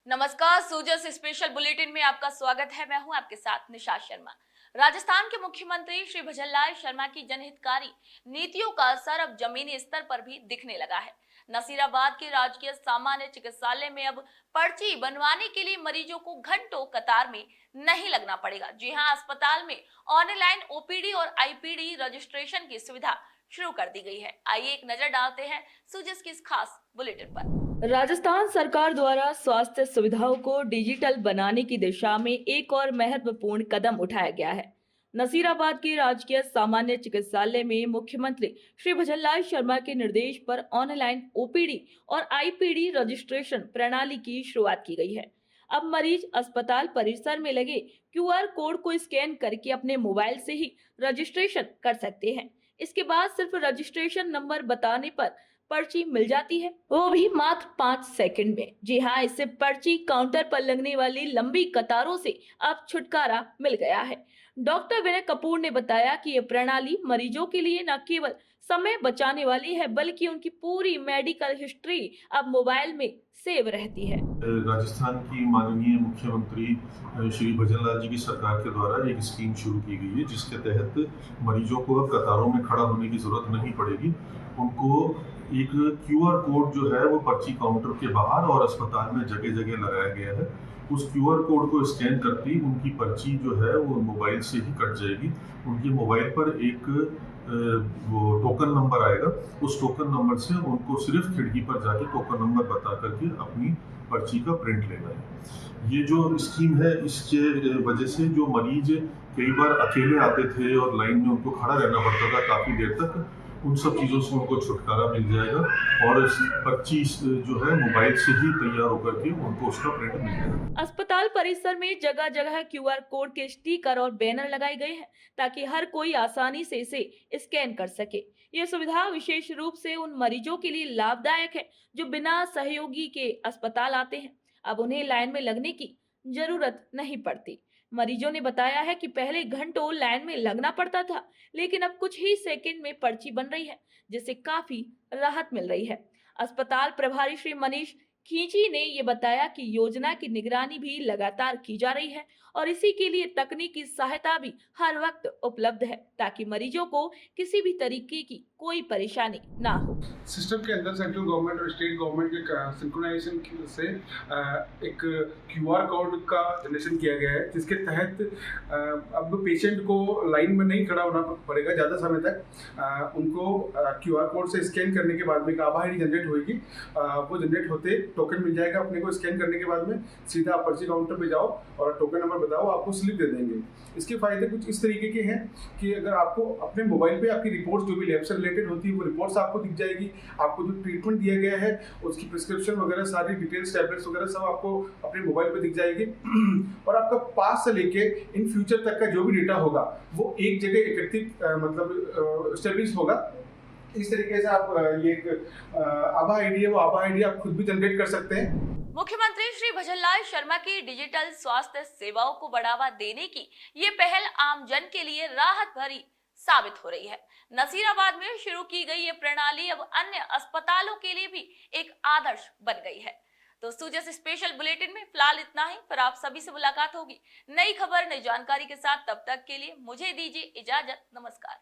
नमस्कार, सूजस special bulletin में आपका स्वागत है। मैं हूं आपके साथ निशा शर्मा। राजस्थान के मुख्यमंत्री श्री भजनलाल शर्मा की जनहितकारी नीतियों का असर अब जमीनी स्तर पर भी दिखने लगा है। नसीराबाद के राजकीय सामान्य चिकित्सालय में अब पर्ची बनवाने के लिए मरीजों को घंटों कतार में नहीं लगना पड़ेगा। जी हां, अस्पताल में ऑनलाइन ओपीडी और आईपीडी रजिस्ट्रेशन की सुविधा शुरू कर दी गई है। आइए एक नजर डालते हैं सूजस की इस खास बुलेटिन पर। राजस्थान सरकार द्वारा स्वास्थ्य सुविधाओं को डिजिटल बनाने की दिशा में एक और महत्वपूर्ण कदम उठाया गया है। नसीराबाद के राजकीय सामान्य चिकित्सालय में मुख्यमंत्री श्री भजनलाल शर्मा के निर्देश पर ऑनलाइन ओपीडी और आईपीडी रजिस्ट्रेशन प्रणाली की शुरुआत की गई है। अब मरीज अस्पताल परिसर में लगे क्यूआर कोड को स्कैन करके अपने मोबाइल से ही रजिस्ट्रेशन कर सकते हैं। इसके बाद सिर्फ रजिस्ट्रेशन नंबर बताने पर पर्ची मिल जाती है, वो भी मात्र 5 सेकंड में। जी हाँ, इससे पर्ची काउंटर पर लगने वाली लंबी कतारों से अब छुटकारा मिल गया है। डॉक्टर विनय कपूर ने बताया कि ये प्रणाली मरीजों के लिए न केवल समय बचाने वाली है, बल्कि उनकी पूरी मेडिकल हिस्ट्री अब मोबाइल में सेव रहती है। राजस्थान की माननीय मुख्यमंत्री श्री भजनलाल जी की सरकार के द्वारा एक स्कीम शुरू की गई है, जिसके तहत मरीजों को अब कतारों में खड़ा होने की जरूरत नहीं पड़ेगी। उनको एक क्यूआर कोड जो है वो पर्ची काउंटर के बाहर और अस्पताल में जगह जगह लगाया गया है। उस क्यूआर कोड को स्कैन करते ही उनकी पर्ची जो है वो मोबाइल से ही कट जाएगी। उनके मोबाइल पर एक वो टोकन नंबर आएगा। उस टोकन नंबर से उनको सिर्फ खिड़की पर जाके टोकन नंबर बता करके अपनी पर्ची का प्रिंट लेना है। ये जो स्कीम है, इसके वजह से जो मरीज कई बार अकेले आते थे और लाइन में उनको खड़ा रहना पड़ता था काफी देर तक, उन सब चीजों से उनको छुटकारा मिल जाएगा और पर्ची जो है मोबाइल से ही तैयार होकर के उनको उसका प्रिंट मिल जाएगा। अस्पताल परिसर में जगह जगह क्यूआर कोड के स्टिकर और बैनर लगाए गए हैं, ताकि हर कोई आसानी से इसे स्कैन कर सके। यह सुविधा विशेष रूप से उन मरीजों के लिए लाभदायक है जो बिना सहयोगी के अस्पताल आते हैं। अब उन्हें लाइन में लगने की जरूरत नहीं पड़ती। मरीजों ने बताया है कि पहले घंटों लाइन में लगना पड़ता था, लेकिन अब कुछ ही सेकंड में पर्ची बन रही है, जिससे काफी राहत मिल रही है। अस्पताल प्रभारी श्री मनीष खींची ने ये बताया कि योजना की निगरानी भी लगातार की जा रही है और इसी के लिए तकनीकी सहायता भी हर वक्त उपलब्ध है, ताकि मरीजों को किसी भी तरीके की कोई परेशानी ना हो। सिस्टम के अंदर सेंट्रल गवर्नमेंट और स्टेट गवर्नमेंट के सिंक्रोनाइजेशन से एक क्यूआर कोड का जनरेशन किया गया है, जिसके तहत अब पेशेंट को लाइन में नहीं खड़ा होना पड़ेगा ज़्यादा समय तक। उनको क्यूआर कोड से स्कैन करने के बाद में एक आभा आईडी जनरेट होगी। वो जनरेट होते टोकन मिल जाएगा अपने को। स्कैन करने के बाद में सीधा आप पर्ची काउंटर पे जाओ और टोकन नंबर बताओ, आपको स्लिप दे देंगे। इसके फायदे कुछ इस तरीके के हैं कि अगर आपको अपने मोबाइल पे आपकी रिपोर्ट्स जो भी लैब से रिलेटेड होती है वो रिपोर्ट्स आपको दिख जाएगी। आपको जो ट्रीटमेंट दिया गया है उसकी प्रिस्क्रिप्शन वगैरह सारी डिटेल्स, टैबलेट्स वगैरह सब आपको अपने मोबाइल पे दिख जाएगी। और आपका पास से लेके इन फ्यूचर तक का जो भी डेटा होगा वो एक जगह एकत्रित मतलब एस्टेब्लिश होगा। इस तरीके से आप ये एक आभा आईडी है, वो आभा आईडी आप खुद भी जनरेट कर सकते हैं। मुख्यमंत्री श्री भजनलाल शर्मा की डिजिटल स्वास्थ्य सेवाओं को बढ़ावा देने की ये पहल आम जन के लिए राहत भरी साबित हो रही है। नसीराबाद में शुरू की गई ये प्रणाली अब अन्य अस्पतालों के लिए भी एक आदर्श बन गई है। दोस्तों, जैसे स्पेशल बुलेटिन में फिलहाल इतना ही, पर आप सभी से मुलाकात होगी नई खबर नई जानकारी के साथ। तब तक के लिए मुझे दीजिए इजाजत। नमस्कार।